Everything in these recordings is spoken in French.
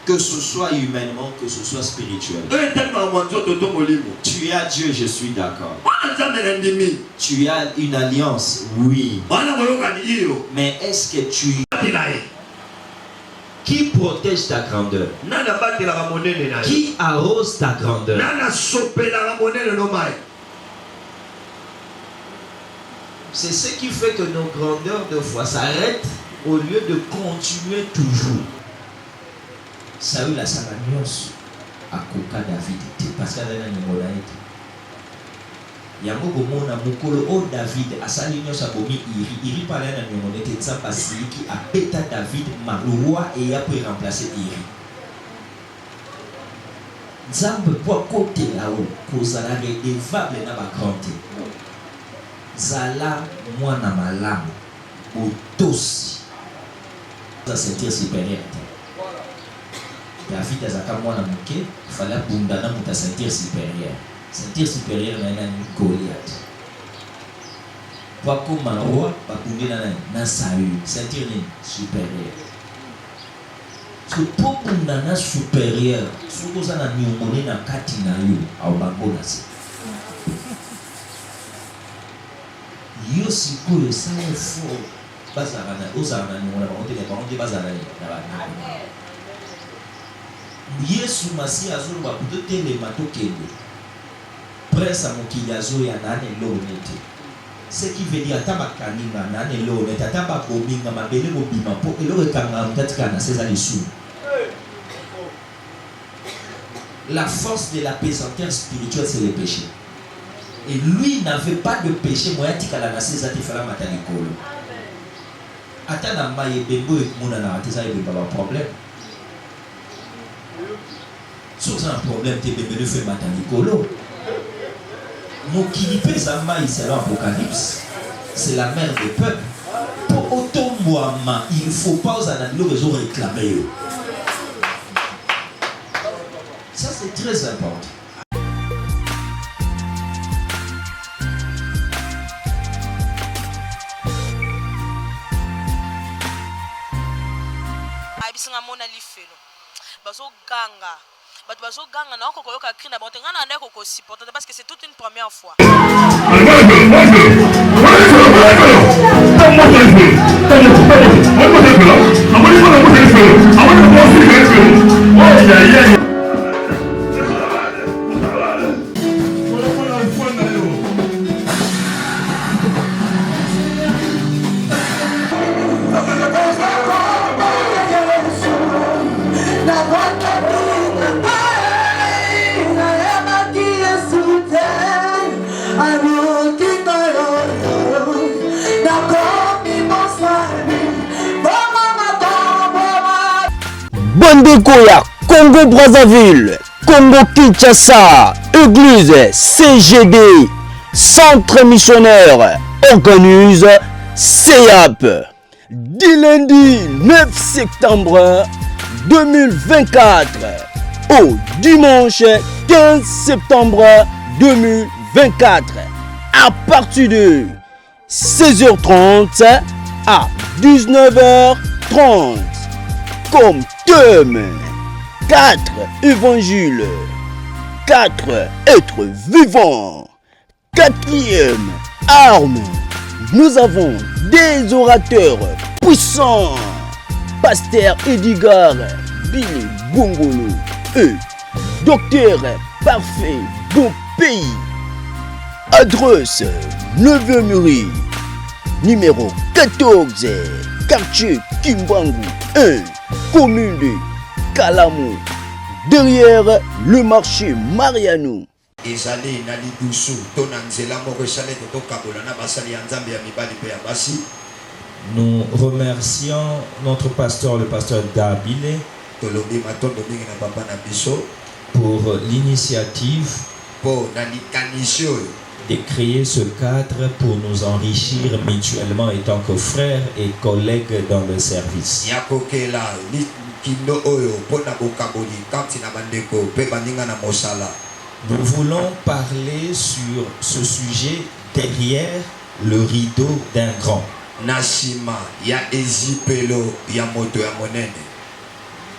Que ce soit humainement, que ce soit spirituel. Tu as Dieu, je suis d'accord. Tu as une alliance, oui. Mais est-ce que tu... Qui protège ta grandeur? Qui arrose ta grandeur? C'est ce qui fait que nos grandeurs de foi s'arrêtent au lieu de continuer toujours. Saül a sa alliance à Koka David parce qu'il y a un numéro d'être. Yango bomona mukolo o David asali nyosa bomi iri pala na numéro d'être ça parce qui a péta David ma roi et a pu remplacer iri. Nzambe pour côté là-haut kozala redevable na ba grande. Zala mwana malamu otosi za sentir supérieur. David azaka mwana muke, il fallait bundana muta sentir supérieur. Sentir supérieur na Goliath. Kwa kuma roi bakundina na Saül, sentir ni supérieur. So pour bundana supérieur, soko za na nyongone na kati na yo au bangona se. Yo sikoyo ça est fort. Bazarana, ozarana nyongona ba onte ba onte bazarana na ba. Yesu masi azolo ba putote le matokende. Prince amokili azo ya nane lonete. Ce qui veut dire taba kaninga nane lonete, taba bominga mabele bobima po elo kanga mtatika na seza lisu. La force de la pesanteur spirituelle c'est le péché. Et lui n'avait pas de péché moya tikala na seza tifala matalikolo. Ata na maye bembo ekmona na ateza ebe ba problème. Si vous avez un problème, tu peux faire matin Nicolo. Mokili Pesama, c'est l'Apocalypse. C'est la mère des peuples. Pour Otomboama, il ne faut pas aux analyses les autres réclamer. Ça, c'est très important. Parce que c'est toute une première fois. Bandikoya, Congo Brazzaville, Congo Kinshasa, Église CGD, Centre missionnaire, organise CEAP. Du lundi 9 septembre 2024 au dimanche 15 septembre 2024 à partir de 16h30 à 19h30 comme thème 4 évangiles, 4 êtres vivants, 4e arme. Nous avons des orateurs puissants, Pasteur Edgar Billy Bongolo et Docteur Parfait Bon Pays. Adresse 9e Muri, numéro 14, quartier Kimbangu 1, commune de Kalamu, derrière le marché Mariano. Nous remercions notre pasteur, le pasteur Dabile, pour l'initiative de créer ce cadre pour nous enrichir mutuellement en tant que frères et collègues dans le service. Nous voulons parler sur ce sujet derrière le rideau d'un grand.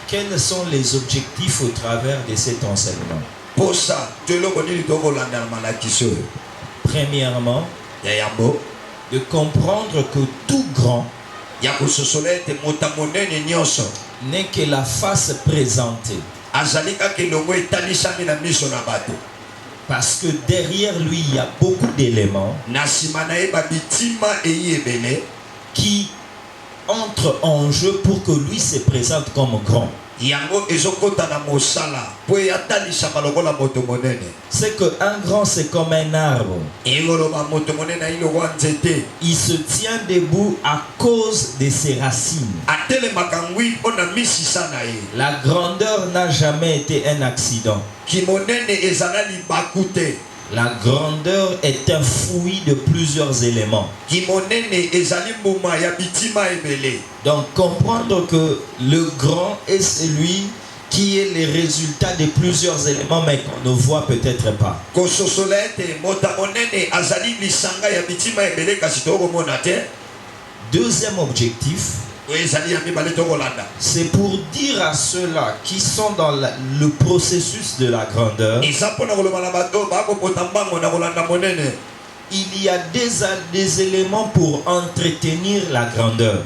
Quels sont les objectifs au travers de cet enseignement? Pour ça, Premièrement, de comprendre que tout grand n'est que la face présentée. Parce que derrière lui, il y a beaucoup d'éléments qui entrent en jeu pour que lui se présente comme grand. C'est qu'un grand, c'est comme un arbre. Il se tient debout à cause de ses racines. La grandeur n'a jamais été un accident. La grandeur est un fruit de plusieurs éléments. Donc comprendre que le grand est celui qui est le résultat de plusieurs éléments mais qu'on ne voit peut-être pas. Deuxième objectif, c'est pour dire à ceux-là qui sont dans le processus de la grandeur, il y a des éléments pour entretenir la grandeur.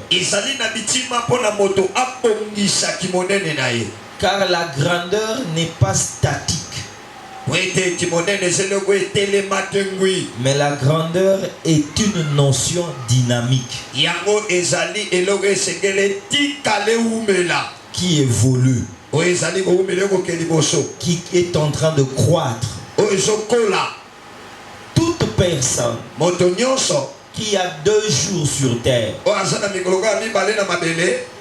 Car la grandeur n'est pas statique. Mais la grandeur est une notion dynamique qui évolue, qui est en train de croître. Toute personne qui a 2 jours sur terre,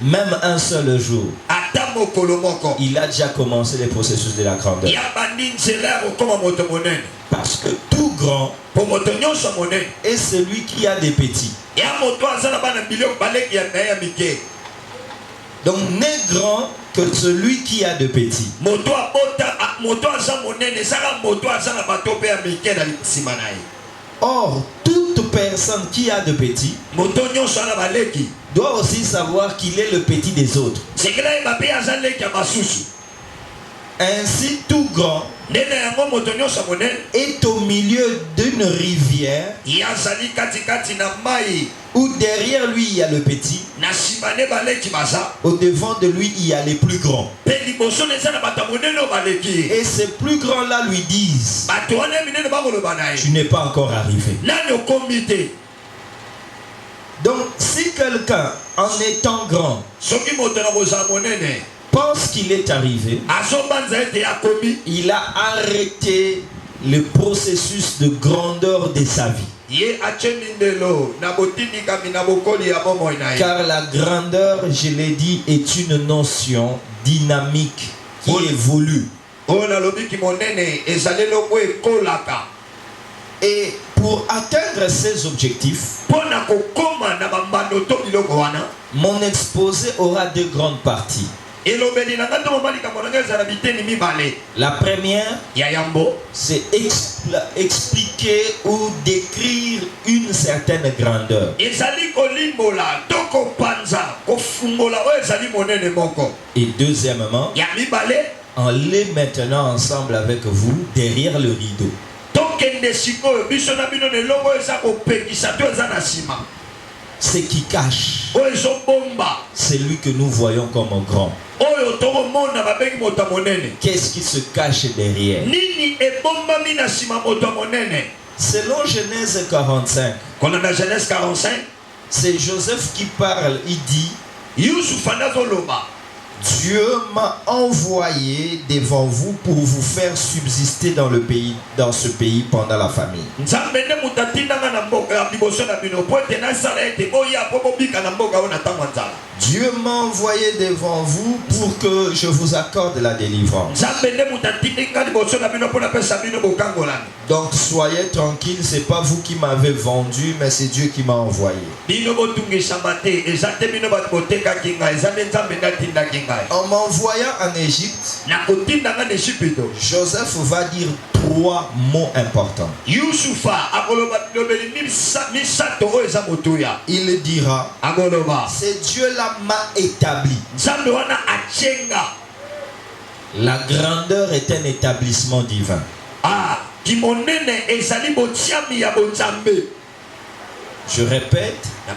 même un seul jour, il a déjà commencé le processus de la grandeur. Parce que tout grand est celui qui a des petits. Donc n'est grand que celui qui a de petits. Or, toute personne qui a de petits doit aussi savoir qu'il est le petit des autres. Ainsi, tout grand est au milieu d'une rivière où derrière lui il y a le petit, au devant de lui il y a les plus grands. Et ces plus grands-là lui disent: tu n'es pas encore arrivé. Donc si quelqu'un, en étant grand, pense qu'il est arrivé, il a arrêté le processus de grandeur de sa vie. Car la grandeur, je l'ai dit, est une notion dynamique qui évolue. Et pour atteindre ces objectifs, mon exposé aura 2 grandes parties. La première, c'est expliquer ou décrire une certaine grandeur. Et deuxièmement, on l'est maintenant ensemble avec vous derrière le rideau. Ce qui cache, c'est lui que nous voyons comme grand. Qu'est-ce qui se cache derrière? Selon Genèse 45, c'est Joseph qui parle. Il dit: Dieu m'a envoyé devant vous pour vous faire subsister dans ce pays pendant la famine. Dieu m'a envoyé devant vous pour que je vous accorde la délivrance. Donc soyez tranquille, c'est pas vous qui m'avez vendu, mais c'est Dieu qui m'a envoyé. En m'envoyant en Égypte, Joseph va dire 3 mots importants. Yusufa akoloba lobeli misato oyo eza motuya. Il dira, Akoloba c'est Dieu là m'a établi. Nzambe wana achenga. La grandeur est un établissement divin. Ah, kimonene ezali botiami ya bonzambe. Je répète, la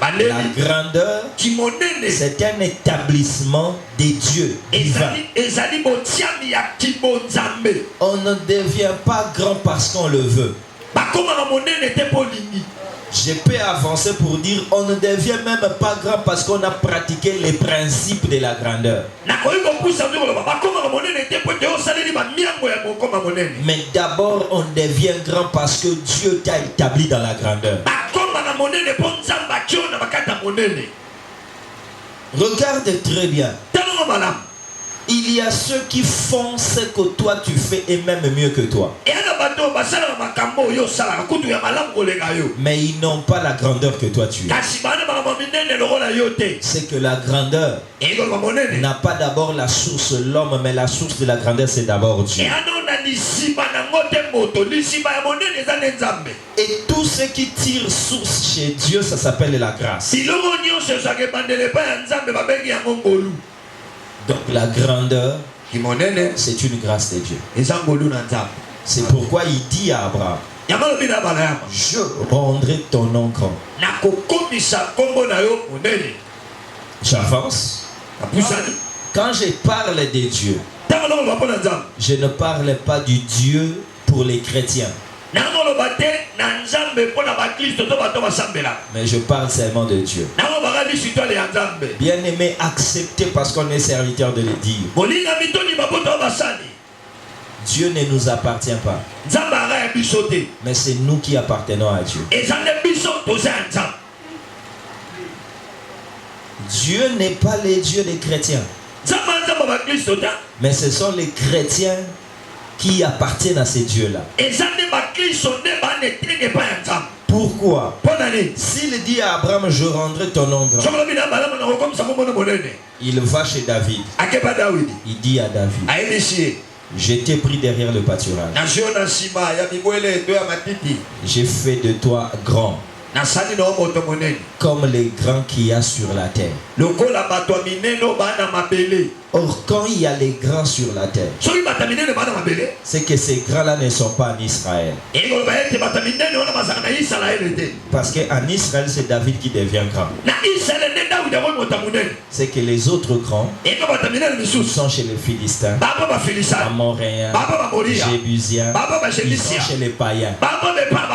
grandeur, c'est un établissement des dieux divins. On ne devient pas grand parce qu'on le veut. Je peux avancer pour dire on ne devient même pas grand parce qu'on a pratiqué les principes de la grandeur. Mais d'abord on devient grand parce que Dieu t'a établi dans la grandeur. Regarde très bien. Il y a ceux qui font ce que toi tu fais et même mieux que toi. Mais ils n'ont pas la grandeur que toi tu as. C'est que la grandeur n'a pas d'abord la source l'homme, mais la source de la grandeur c'est d'abord Dieu. Et tout ce qui tire source chez Dieu, ça s'appelle la grâce. Donc la grandeur, c'est une grâce de Dieu. C'est pourquoi il dit à Abraham, je rendrai ton nom grand. J'avance. Quand je parle de Dieu, je ne parle pas du Dieu pour les chrétiens. Mais je parle seulement de Dieu. Bien aimé, acceptez parce qu'on est serviteur de le dire. Dieu ne nous appartient pas. Mais c'est nous qui appartenons à Dieu. Dieu n'est pas le Dieu des chrétiens. Mais ce sont les chrétiens qui appartiennent à ces dieux-là. Pourquoi? S'il dit à Abraham, je rendrai ton nom grand, il va chez David. Il dit à David, je t'ai pris derrière le pâturage. J'ai fait de toi grand, comme les grands qu'il y a sur la terre. Or, quand il y a les grands sur la terre, c'est que ces grands-là ne sont pas en Israël. Parce qu'en Israël, c'est David qui devient grand. C'est que les autres grands sont chez les Philistins, Amoréens, Jébusiens, ils sont chez les païens.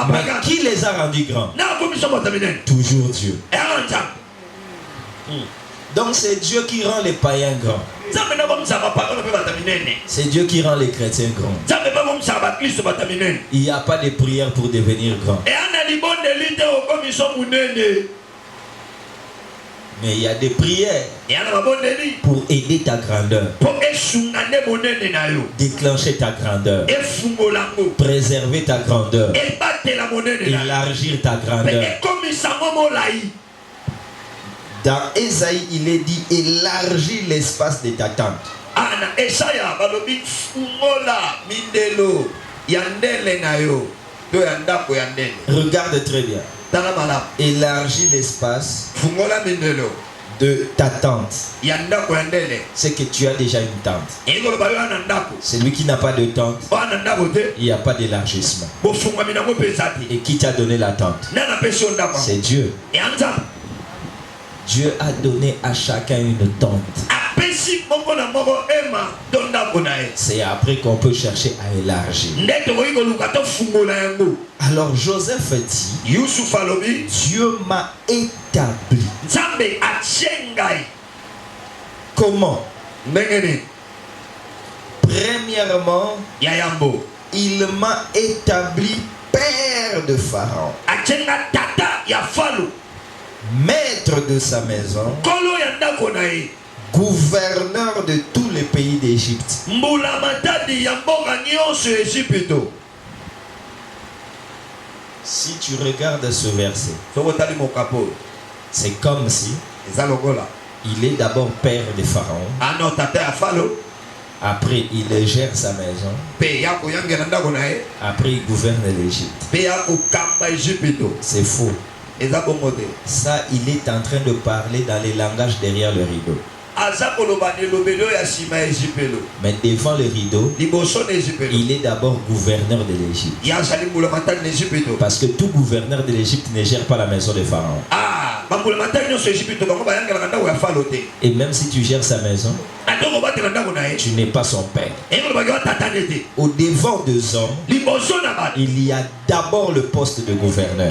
Mais qui les a rendus grands? Toujours Dieu. Donc c'est Dieu qui rend les païens grands. C'est Dieu qui rend les chrétiens grands. Il n'y a pas de prière pour devenir grand. Mais il y a des prières pour aider ta grandeur, déclencher ta grandeur, préserver ta grandeur, élargir ta grandeur. Dans Ésaïe, il est dit élargis l'espace de ta tente. Regarde très bien. Élargis l'espace de ta tente. C'est que tu as déjà une tente. Celui qui n'a pas de tente, il n'y a pas d'élargissement. Et qui t'a donné la tente? C'est Dieu. Dieu a donné à chacun une tente. C'est après qu'on peut chercher à élargir. Alors Joseph dit, Dieu m'a établi. Comment? Premièrement, il m'a établi père de Pharaon, maître de sa maison, gouverneur de tous les pays d'Égypte. Si tu regardes ce verset, c'est comme si il est d'abord père de Pharaon, Après, il gère sa maison. Après, il gouverne l'Égypte. C'est faux. Ça, il est en train de parler dans les langages derrière le rideau. Mais devant le rideau, il est d'abord gouverneur de l'Égypte. Parce que tout gouverneur de l'Égypte ne gère pas la maison de Pharaon. Et même si tu gères sa maison, tu n'es pas son père. Au devant des hommes, il y a d'abord le poste de gouverneur.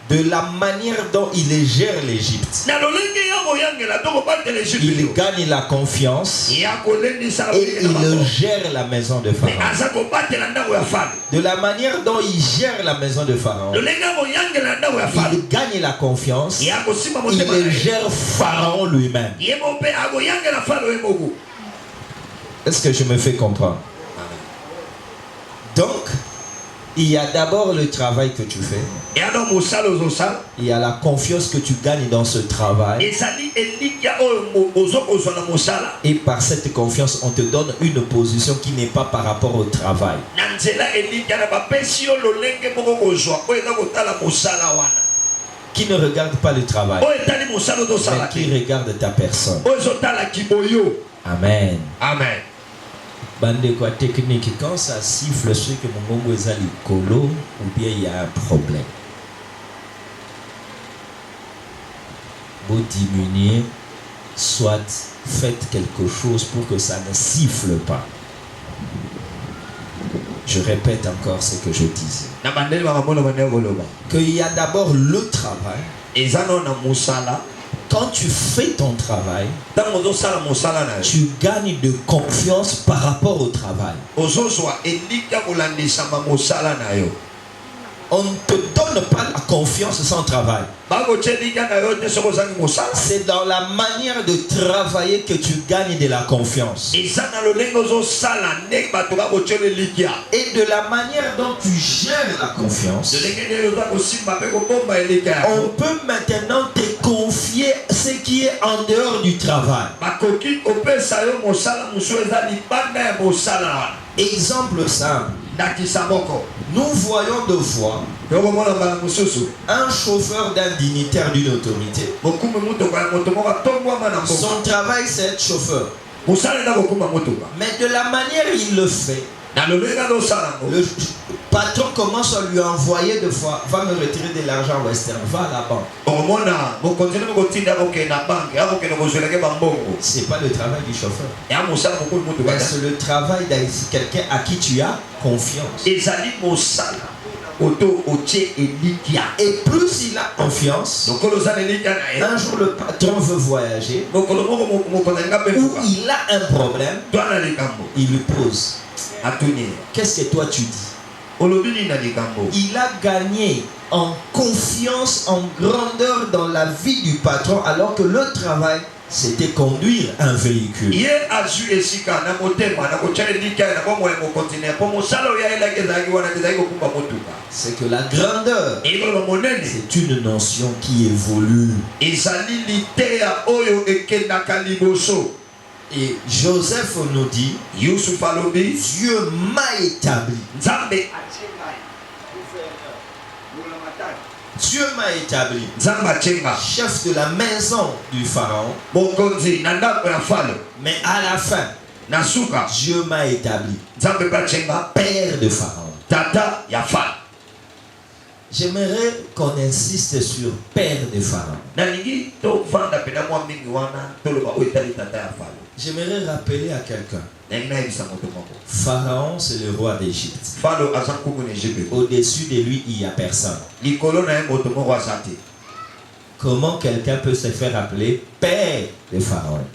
De la manière dont il gère l'Égypte, il gagne la confiance et il gère la maison de Pharaon. De la manière dont il gère la maison de Pharaon, il gagne la confiance, il gère Pharaon lui-même. Est-ce que je me fais comprendre? Donc, il y a d'abord le travail que tu fais. Il y a la confiance que tu gagnes dans ce travail. Et par cette confiance, on te donne une position qui n'est pas par rapport au travail. Qui ne regarde pas le travail, mais qui regarde ta personne. Amen. Amen. Bande quoi technique, quand ça siffle, c'est que mon mongo est colo ou bien il y a un problème. Vous diminuez, soit faites quelque chose pour que ça ne siffle pas. Je répète encore ce que je disais. Qu'il y a d'abord le travail. Quand tu fais ton travail, tu gagnes de confiance par rapport au travail. On ne te donne pas la confiance sans travail. C'est dans la manière de travailler que tu gagnes de la confiance. Et de la manière dont tu gères la confiance, on peut maintenant te confier ce qui est en dehors du travail. Exemple simple. Nous voyons deux fois un chauffeur d'un dignitaire d'une autorité. Son travail, c'est être chauffeur. Mais de la manière il le fait, le patron commence à lui envoyer des fois, va me retirer de l'argent western, va à la banque. C'est pas le travail du chauffeur, mais c'est le travail de quelqu'un à qui tu as confiance. Et plus il a confiance, un jour le patron veut voyager, ou il a un problème, il lui pose: qu'est-ce que toi tu dis? Il a gagné en confiance, en grandeur dans la vie du patron, alors que le travail, c'était conduire un véhicule. C'est que la grandeur, c'est une notion qui évolue. Et Joseph nous dit: Dieu m'a établi. Dieu m'a établi chef de la maison du Pharaon. Mais à la fin, Dieu m'a établi père de Pharaon. J'aimerais qu'on insiste sur père de Pharaon. J'aimerais rappeler à quelqu'un: Pharaon, c'est le roi d'Égypte. Au-dessus de lui, il n'y a personne. Comment quelqu'un peut se faire appeler père de Pharaon?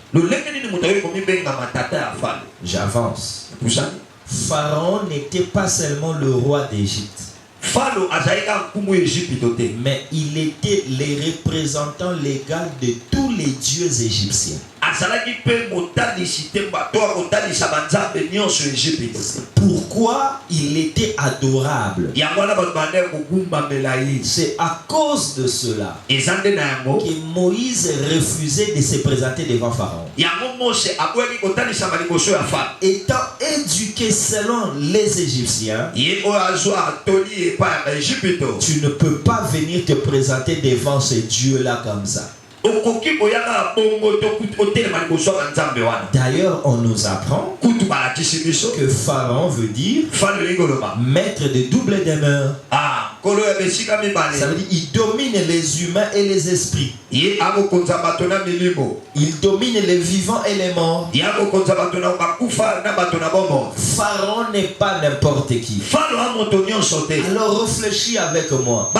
J'avance. Pharaon n'était pas seulement le roi d'Égypte, mais il était le représentant légal de tous les dieux égyptiens. Pourquoi il était adorable? C'est à cause de cela que Moïse refusait de se présenter devant Pharaon. Étant éduqué selon les Égyptiens, tu ne peux pas venir te présenter devant ce Dieu-là comme ça. D'ailleurs, on nous apprend que Pharaon veut dire maître de double demeure. Ça veut dire qu'il domine les humains et les esprits. Il domine les vivants et les morts. Pharaon n'est pas n'importe qui. Alors réfléchis avec moi.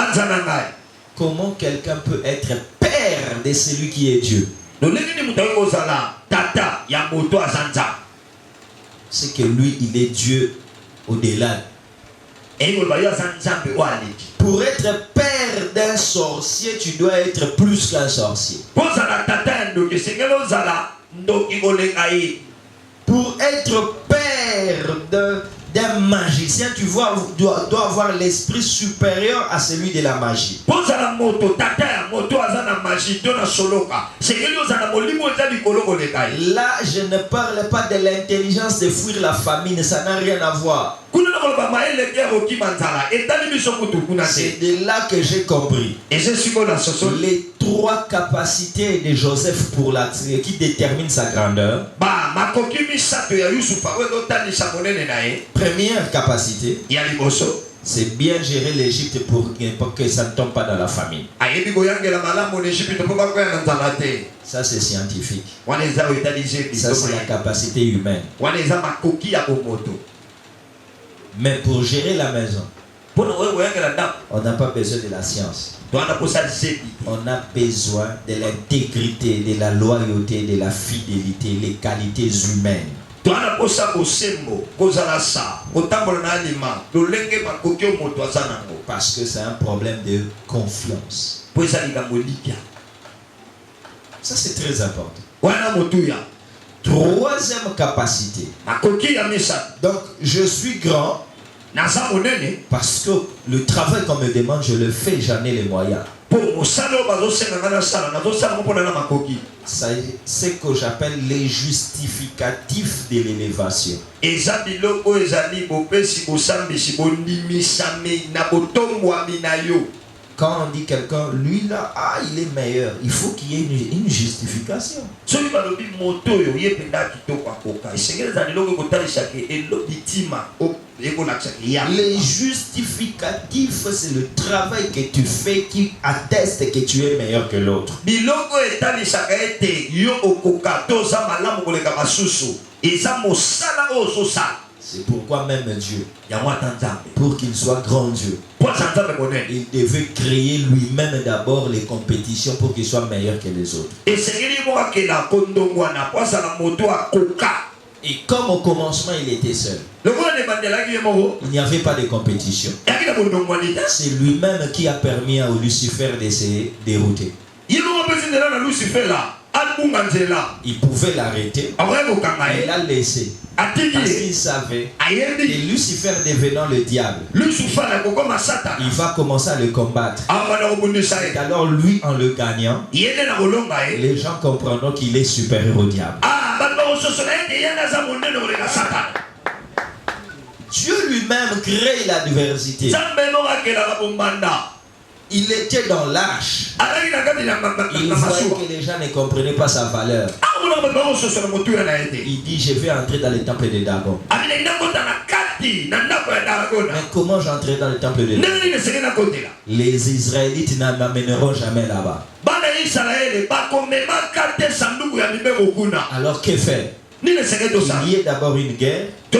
Comment quelqu'un peut être père de celui qui est Dieu? C'est que lui, il est Dieu au-delà. Pour être père d'un sorcier, tu dois être plus qu'un sorcier. Pour être père d'un magicien, tu dois avoir l'esprit supérieur à celui de la magie. Là, je ne parle pas de l'intelligence de fuir la famine, ça n'a rien à voir. C'est de là que j'ai compris les trois capacités de Joseph pour qui déterminent sa grandeur. Première capacité, c'est bien gérer l'Égypte pour que ça ne tombe pas dans la famine. Ça, c'est scientifique. Ça, c'est la capacité humaine. Mais pour gérer la maison, on n'a pas besoin de la science. On a besoin de l'intégrité, de la loyauté, de la fidélité, les qualités humaines. Parce que c'est un problème de confiance. Ça, c'est très important. Troisième capacité. Donc, je suis grand parce que le travail qu'on me demande, je le fais, j'en ai les moyens. C'est ce que j'appelle les justificatifs de l'élévation. Quand on dit quelqu'un, lui là, il est meilleur, il faut qu'il y ait une justification. Les justificatifs, c'est le travail que tu fais qui atteste que tu es meilleur que l'autre. C'est pourquoi même Dieu, pour qu'il soit grand Dieu, il devait créer lui-même d'abord les compétitions pour qu'il soit meilleur que les autres. Et comme au commencement il était seul, il n'y avait pas de compétition. C'est lui-même qui a permis à Lucifer de se dérouter. Il pouvait l'arrêter, il l'a laissé. Parce qu'il savait que Lucifer devenant le diable, il va commencer à le combattre. Et alors lui, en le gagnant, les gens comprendront qu'il est supérieur au diable. Dieu lui-même crée l'adversité. Il était dans l'arche. Il voyait que les gens ne comprenaient pas sa valeur. Il dit, je vais entrer dans le temple de Dagon. Mais comment j'entrerai dans le temple de Dagon? Les Israélites ne m'amèneront jamais là-bas. Alors que faire? Il y a d'abord une guerre, que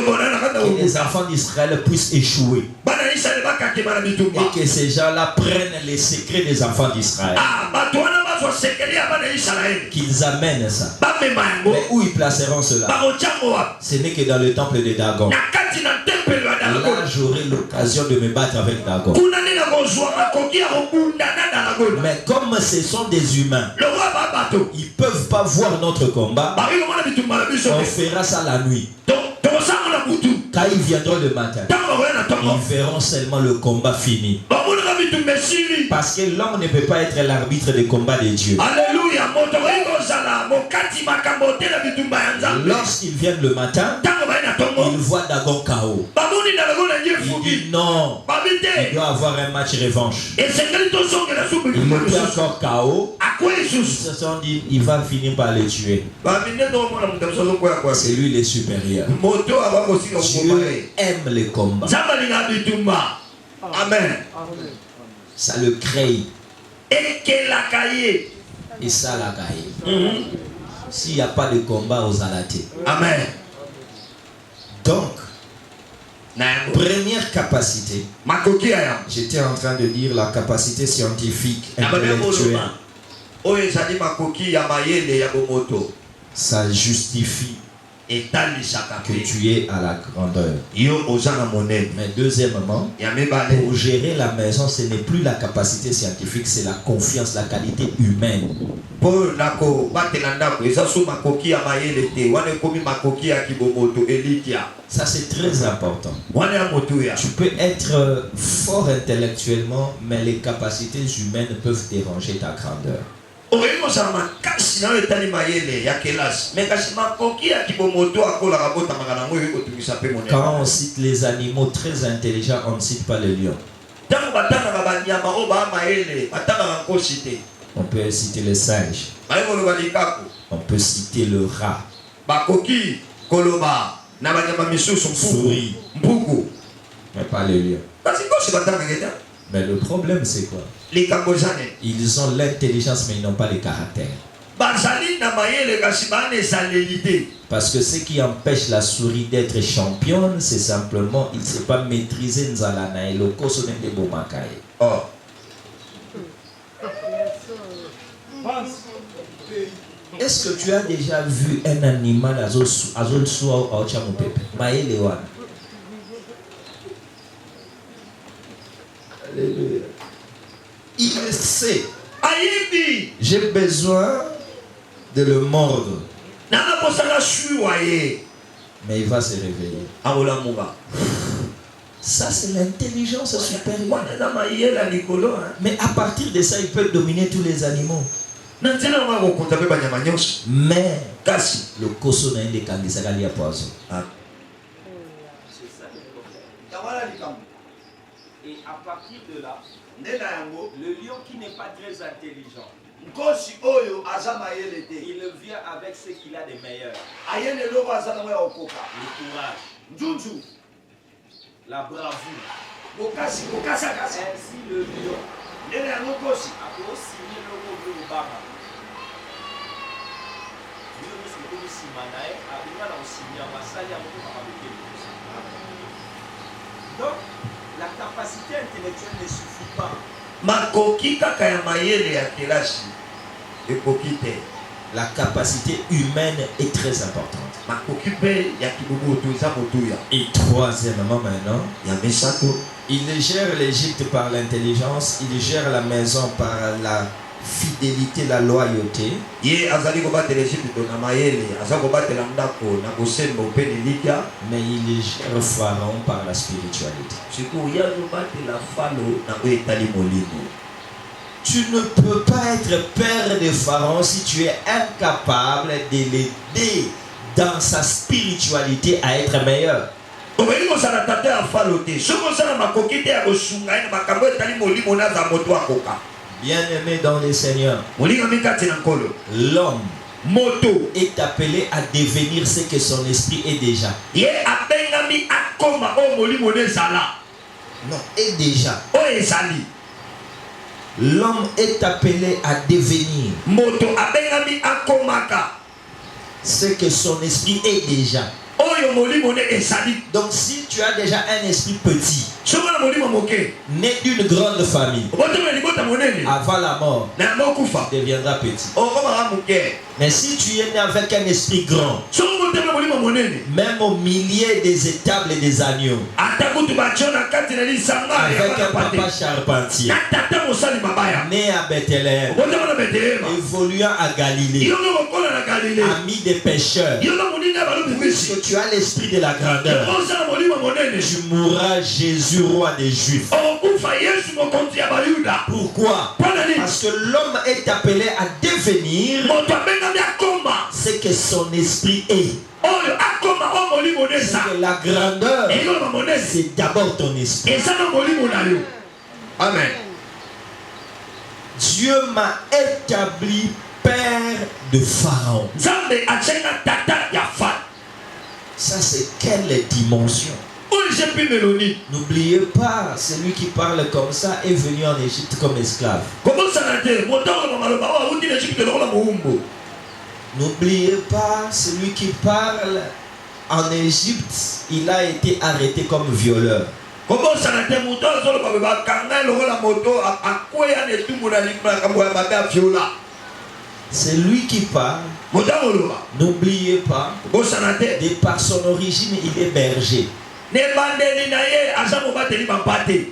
les enfants d'Israël puissent échouer et que ces gens-là prennent les secrets des enfants d'Israël, qu'ils amènent ça. Mais où ils placeront cela? Ce n'est que dans le temple de Dagon. Là, j'aurai l'occasion de me battre avec Dagon. Mais comme ce sont des humains, ils ne peuvent pas voir notre combat. On fera ça la nuit. Quand ils viendront le matin, ils verront seulement le combat fini. Parce que l'homme ne peut pas être l'arbitre des combats de Dieu. Alléluia. Lorsqu'ils viennent le matin, ils voient Dagon KO. Il dit non, il doit avoir un match revanche. Il était encore KO. Ils se sont dit, il va finir par les tuer. C'est lui le supérieur. Dieu aime les combats. Amen. Ça le crée. Et ça la caille. S'il n'y a pas de combat aux alatés. Amen. Donc, première capacité. J'étais en train de dire la capacité scientifique, intellectuelle. Ça justifie que tu es à la grandeur. Mais deuxièmement, pour gérer la maison, ce n'est plus la capacité scientifique, c'est la confiance, la qualité humaine. Ça c'est très important. Tu peux être fort intellectuellement, mais les capacités humaines peuvent déranger ta grandeur. Quand on cite les animaux très intelligents, on ne cite pas le lion. On peut citer les singes. On peut citer le rat. Souris. Mais pas le lion. Mais le problème c'est quoi? Ils ont l'intelligence mais ils n'ont pas le caractère. Parce que ce qui empêche la souris d'être championne, c'est simplement il ne sait pas maîtriser Nzalana et le Kosonen de Bomakaye. Oh. Est-ce que tu as déjà vu un animal à zone soa au Chamupepe? Maïe Lewan. Alléluia. Il sait. J'ai besoin de le mordre. Mais il va se réveiller. Ça c'est l'intelligence supérieure. Mais à partir de ça, il peut dominer tous les animaux. Mais le koso n'a pas de poison. Et à partir de là, le lion qui n'est pas très intelligent, il vient avec ce qu'il a de meilleur. Le courage, la bravoure. Ainsi le lion a signé le mot de Obama. Donc, la capacité intellectuelle ne suffit pas. La capacité humaine est très importante. Et troisièmement maintenant, il gère l'Égypte par l'intelligence, il gère la maison par la fidélité, la loyauté. Mais il gère Pharaon par la spiritualité. Tu ne peux pas être père de Pharaon si tu es incapable de l'aider dans sa spiritualité à être meilleur. Bien-aimé dans les seigneurs, l'homme est appelé à devenir ce que son esprit est déjà. Non, est déjà. L'homme est appelé à devenir ce que son esprit est déjà. oyo molimo ne esali. Donc si tu as déjà un esprit petit, Soka na molimo moke. né d'une grande famille, Oboto libota monene. avant la mort, Na mokufa. tu deviendras petit. Okoma moke. Mais si tu es né avec un esprit grand, Soka boto molimo monene. même au milieu des étables et des agneaux, Atakutu bachona kati na lisanga avec ya un papa charpentier, na tata mosali mabaya. né à Bethléem, Oboto na Bethlehem. évoluant à Galilée, Yono kokola na Galilée. ami des pécheurs, Yono monina balu bisi. puisque tu as l'esprit de la grandeur, Oza molimo monene. tu mourras Jésus, roi des Juifs. Okufa Yesu mokonzi ya bayuda. Pourquoi? Pana ni. Parce que l'homme est appelé à devenir Moto abenga akoma. ce que son esprit est. Oyo akoma o molimo C'est nesa. que la grandeur, Eyo na monene. c'est d'abord ton esprit. Eza na molimo na yo. Amen. Dieu m'a établi père de Pharaon. Nzambe achenga tata ya fa. Ça, c'est quelle dimension? Oyo jepi meloni. N'oubliez pas, celui qui parle comme ça est venu en Égypte comme esclave. Kobosana te motango na maloba o uti na Egypte lokola moumbo. N'oubliez pas, celui qui parle en Égypte, il a été arrêté comme violeur. Kobosana te moto azoloba bakanga lokola moto akweya ne tumu na likma kambo ya mabe viola. C'est lui qui parle. Motango loba. N'oubliez pas, Kobosana te de par son origine, il est berger. ne bandeli na ye azamo bateli bampate.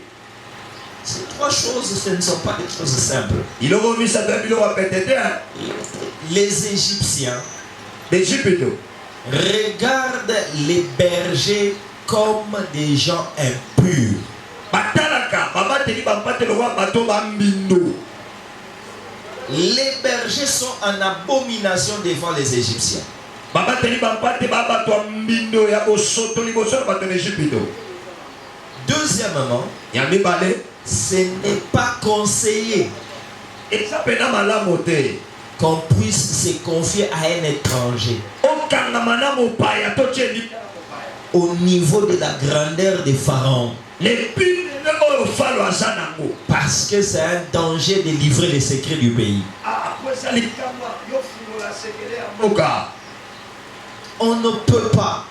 Ces trois choses, ce ne sont pas des choses simples. Iloko misa ta bilo wa petete. Les Égyptiens D'Égypte. regardent les bergers comme des gens impurs. Batalaka babateli bampate lokola bato bambindo. Les bergers sont en abomination devant les Égyptiens. Babateli bampate babato mbindo ya bosoto liboso na bato d'Égypte. Deuxièmement, Ya mibale. ce n'est pas conseillé Eza pena malamu te. qu'on puisse se confier à un étranger Okangama mopaya to tsheli. au niveau de la grandeur des pharaons. Le pine oyo falo aza nango. Parce que c'est un danger de livrer les secrets du pays. Ah, kwesa likama yo fulola sekele ya mboka. On ne peut pas.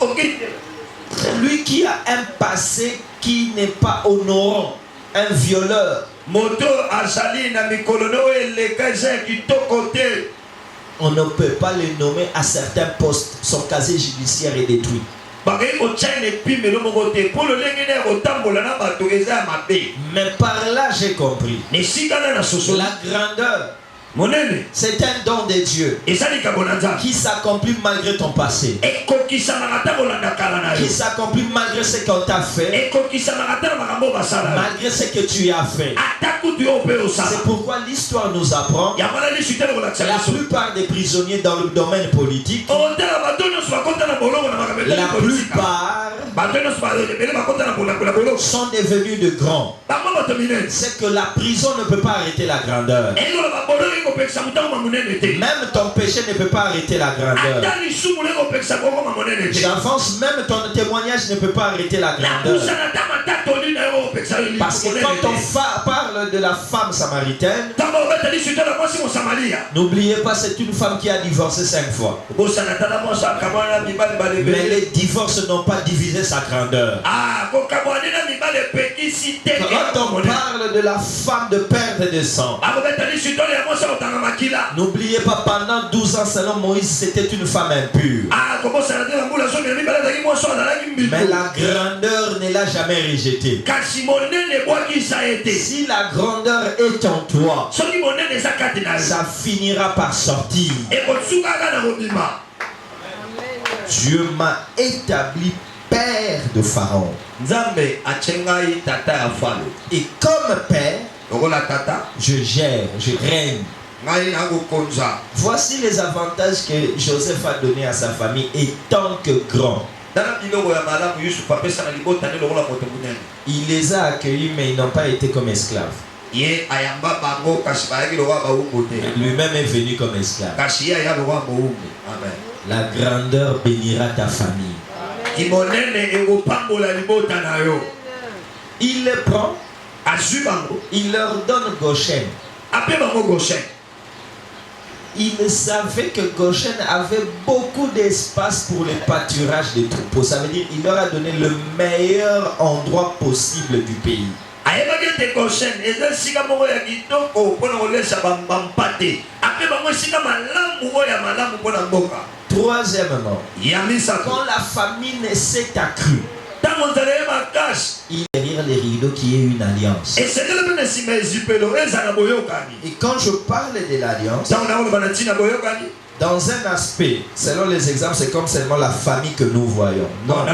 Okite. Lui qui a un passé qui n'est pas honorant, un violeur, Moto azali na mikolono eleka eza kitoko te. on ne peut pas le nommer à certains postes. Son casier judiciaire est détruit. Bakei kotia ne pime lo moko te. Polo lenge ne kotambola na bato eza ya mabe. Mais par là, j'ai compris. Ne sikana na soso. La grandeur, Monene. c'est un don de Dieu Ezali kabonanza. qui s'accomplit malgré ton passé, Ekokisa makata kolanda kala na yo. qui s'accomplit malgré ce qu'on t'a fait, Ekokisa makata na makambo basala. malgré ce que tu as fait. Atakutu yo pe osala. C'est pourquoi l'histoire nous apprend Ya mala ni sutelo kola la tsala. plupart des prisonniers dans le domaine politique, Ondela batono so bakota na bolongo na makambo. la plupart Batono so bele bakota na bolongo. sont devenus de grands. Bama bato minene. C'est que la prison ne peut pas arrêter la grandeur. Elo ba bolongo ko pekisa mutango mamunene te. Même ton péché ne peut pas arrêter la grandeur. Atani sumu le ko pekisa ko mamunene te. J'avance, même ton témoignage ne peut pas arrêter la La grandeur. kusana tamata toni na yo pekisa yo. Parce que quand on parle de la femme samaritaine, Tamo betali sutelo kwa si mo Samaria. n'oubliez pas, c'est une femme qui a divorcé 5 fois. Bosana tala mo sa kamana mibale bale Mais bele. les divorces n'ont pas divisé sa grandeur. Ah, ko kamwana na mibale pekisi te. Quand on parle de la femme de perte de sang, Abo betali sutelo ya mo sa otanga makila. n'oubliez pas, pendant 12 ans, selon Moïse, c'était une femme impure. Ah, comment ça n'a pas la zone de mibale zaki mo so na la kimbi. Mais la grandeur ne l'a jamais rejetée. Kasi monene bwa ki sa été. Si la grandeur est en toi, Soki monene za kati na yo. ça finira par sortir. E ko tsuka na robima. Dieu m'a établi père de Pharaon. Nzambe achengai tata ya falo. Et comme père, Okola tata. je gère, je règne. Ngai na go konza. Voici les avantages que Joseph a donnés à sa famille étant que grand. Dana biloko ya malamu Yusuf apesa na libota ne lokola moto munene. Il les a accueillis, mais ils n'ont pas été comme esclaves. Ye ayamba bango kasi bayaki lokola baumbo te. Lui-même est venu comme esclave. Kasi ye aya lokola moumbo. Amen. La grandeur bénira ta famille. Ki monene ekopambola libota na yo. Il les prend, Azwi bango. il leur donne Goshen. Ape bango Goshen. il savait que Goshen avait beaucoup d'espace pour le pâturage des troupeaux. Ça veut dire qu'il leur a donné le meilleur endroit possible du pays. Troisièmement, quand la famine s'est accrue, il est derrière les rideaux qui est une alliance. Et quand je parle de l'alliance, dans un aspect, selon les exemples, c'est comme seulement la famille que nous voyons. Non.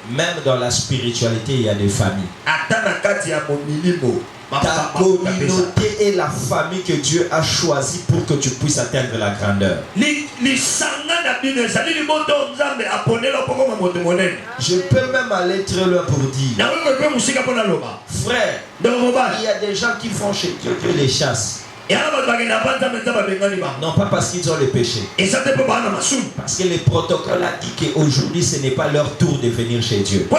Même dans la spiritualité, il y a des familles. Ta communauté est la famille que Dieu a choisie pour que tu puisses atteindre la grandeur. Je peux même aller très loin pour dire, frère, il y a des gens qui vont chez Dieu, Dieu les chasse. Non, pas parce qu'ils ont le péché. Parce que le protocole a dit qu'aujourd'hui ce n'est pas leur tour de venir chez Dieu.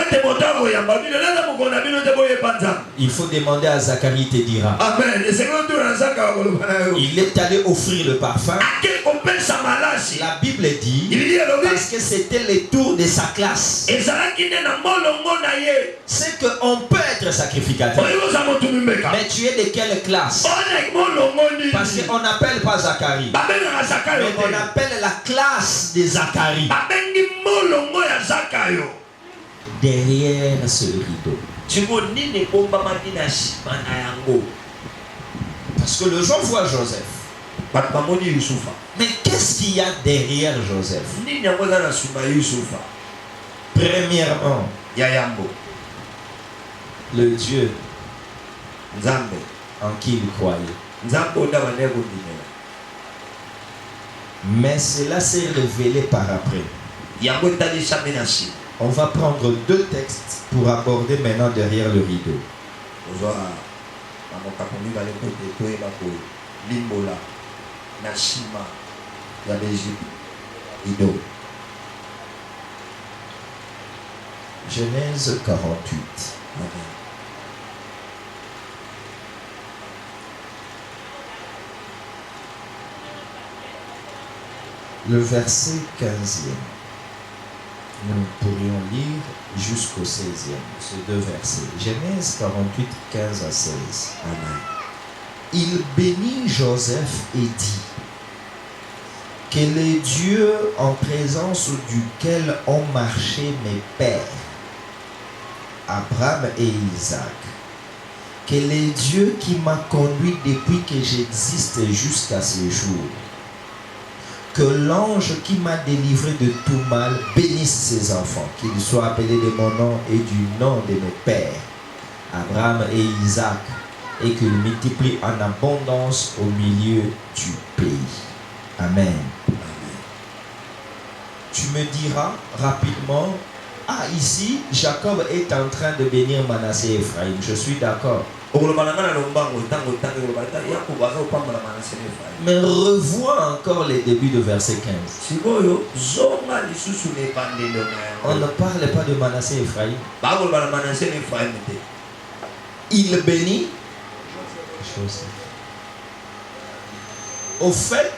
Il faut demander à Zacharie, te dira. Amen. Il est allé offrir le parfum. La Bible dit, parce que c'était le tour de sa classe. C'est qu'on peut être sacrificateur. Mais tu es de quelle classe? Parce qu'on n'appelle pas Zacharie, mais on appelle la classe de Zacharie. Derrière ce rideau. Parce que le gens voient Joseph. Mais qu'est-ce qu'il y a derrière Joseph? Premièrement, le Dieu en qui il croyait. Mais cela s'est révélé par après. On va prendre deux textes pour aborder maintenant derrière le rideau. Genèse 48. Le verset 15e. Nous pourrions lire jusqu'au 16e, ces deux versets. Genèse 48, 15 à 16. Amen. Il bénit Joseph et dit, que les dieux en présence duquel ont marché mes pères, Abraham et Isaac, que les dieux qui m'ont conduit depuis que j'existe jusqu'à ce jour, que l'ange qui m'a délivré de tout mal bénisse ses enfants, qu'ils soient appelés de mon nom et du nom de mes pères, Abraham et Isaac, et qu'ils multiplient en abondance au milieu du pays. Amen. Tu me diras rapidement, ah ici, Jacob est en train de bénir Manassé et Ephraïm. Je suis d'accord. Mais revois encore les débuts de verset 15. On ne parle pas de Manassé et Ephraïm. Il bénit Joseph. Au fait,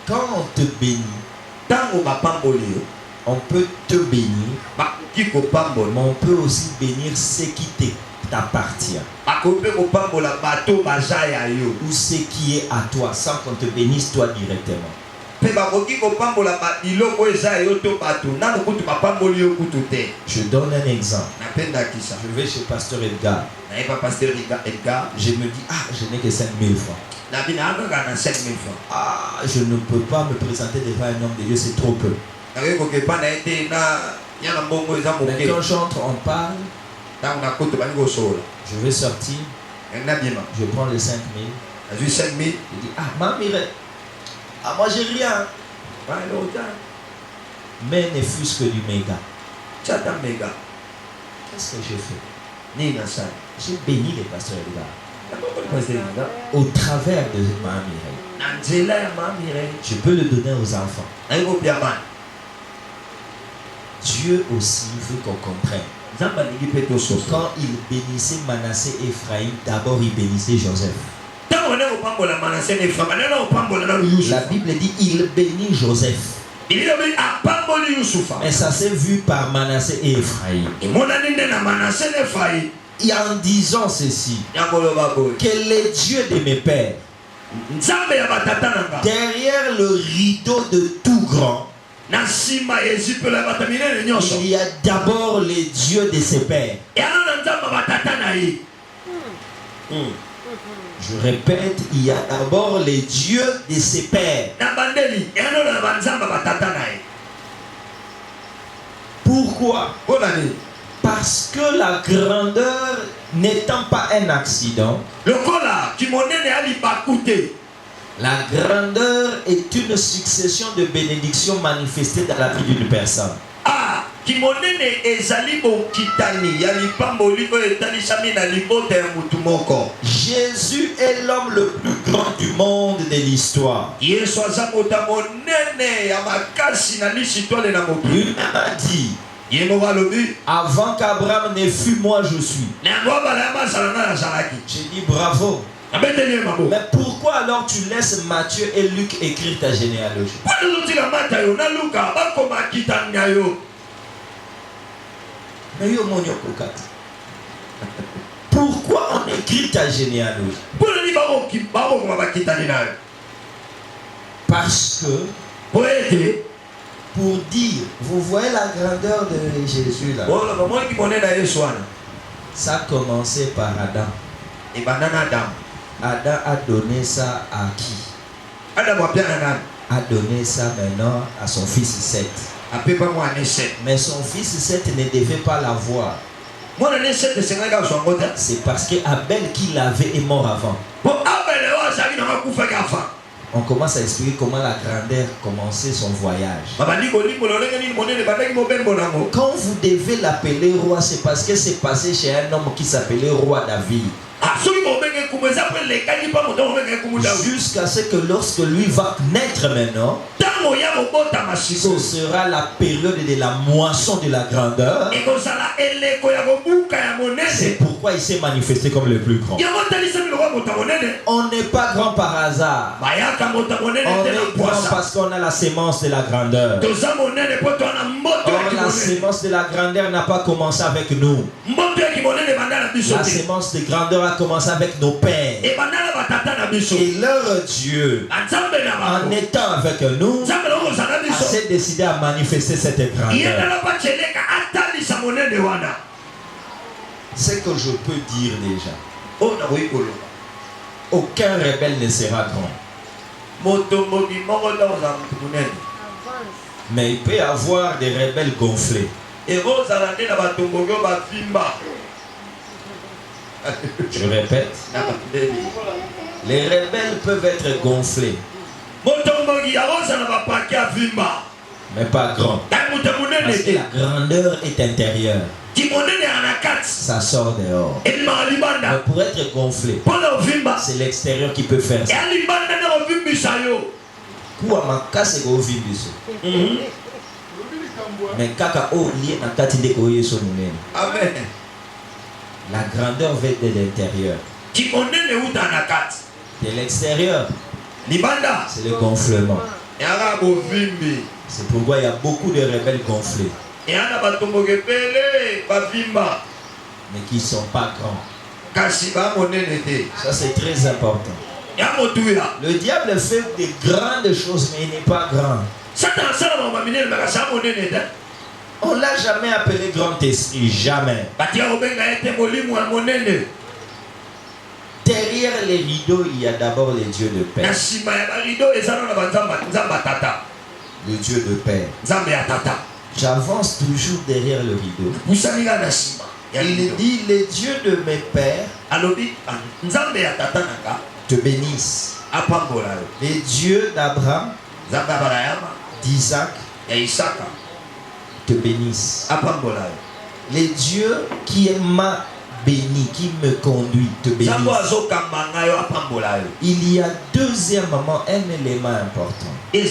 quand on te bénit, on peut te bénir, mais on peut aussi bénir ce qui t'appartient. Ou ce qui est à toi, sans qu'on te bénisse toi directement. Je donne un exemple. Je vais chez Pasteur Edgar. Je me dis, ah, je n'ai que 5 000 francs. Ah, je ne peux pas me présenter devant un homme de Dieu, c'est trop peu. Mais quand j'entre, on parle. Je vais sortir. Je prends les 5 000. Je dis, ah, mamie, ah, moi j'ai rien. Mais ne fût-ce que du méga. Qu'est-ce que j'ai fait? J'ai béni les pasteurs Edgar. Au travers de Mamie. Je peux le donner aux enfants. Dieu aussi veut qu'on comprenne. Quand il bénissait Manassé et Ephraïm, d'abord il bénissait Joseph. La Bible dit il bénit Joseph. Mais ça s'est vu par Manassé et Ephraïm. Et en disant ceci, que les dieux de mes pères, derrière le rideau de tout grand, il y a d'abord les dieux de ses pères. Je répète, il y a d'abord les dieux de ses pères. Pourquoi? Parce que la grandeur n'étant pas un accident, la grandeur est une succession de bénédictions manifestées dans la vie d'une personne. Jésus est l'homme le plus grand du monde de l'histoire. Il m'a dit, avant qu'Abraham ne fût, moi je suis. J'ai dit bravo. Mais pourquoi alors tu laisses Matthieu et Luc écrire ta généalogie? Pourquoi on écrit ta généalogie? Parce que pour dire, vous voyez la grandeur de Jésus là. Ça a commencé par Adam. Adam a donné ça à qui? A donné ça maintenant à son fils Seth. Mais son fils Seth ne devait pas l'avoir. C'est parce que Abel qui l'avait est mort avant. On commence à expliquer comment la grandeur commençait son voyage. Quand vous devez l'appeler roi, c'est parce que c'est passé chez un homme qui s'appelait roi David. Jusqu'à ce que lorsque lui va naître maintenant, ce sera la période de la moisson de la grandeur. C'est pourquoi il s'est manifesté comme le plus grand. On n'est pas grand par hasard. On est grand parce qu'on a la sémence de la grandeur. Or, la sémence de la grandeur n'a pas commencé avec nous. La sémence de grandeur a commencé avec nos pères. Et leur Dieu, en étant avec nous, s'est décidé à manifester cette grandeur. Ce que je peux dire déjà, aucun rebelle ne sera grand. Mais il peut y avoir des rebelles gonflés. Je répète, les rebelles peuvent être gonflés, mais pas grands. Parce que la grandeur est intérieure. Ça sort dehors. Mais pour être gonflé, c'est l'extérieur qui peut faire ça. Mais kaka o lié na kati de koye so munene. Amen. La grandeur vient de l'intérieur. De l'extérieur, c'est le gonflement. C'est pourquoi il y a beaucoup de rebelles gonflés, mais qui ne sont pas grands. Ça c'est très important. Le diable fait des grandes choses, mais il n'est pas grand. On ne l'a jamais appelé grand esprit, jamais. Derrière les rideaux, il y a d'abord les dieux de paix. Le Dieu de paix. J'avance toujours derrière le rideau. Il dit, les dieux de mes pères te bénissent. Les dieux d'Abraham, d'Isaac, te bénissent. Les dieux qui m'a béni, qui me conduit, te bénissent. Il y a deuxièmement un élément important que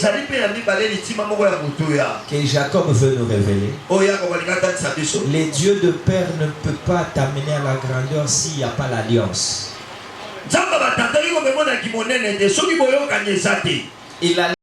Jacob veut nous révéler. Les dieux de père ne peuvent pas t'amener à la grandeur s'il n'y a pas l'alliance. emonaki monene te soki boyokani eza te. Il a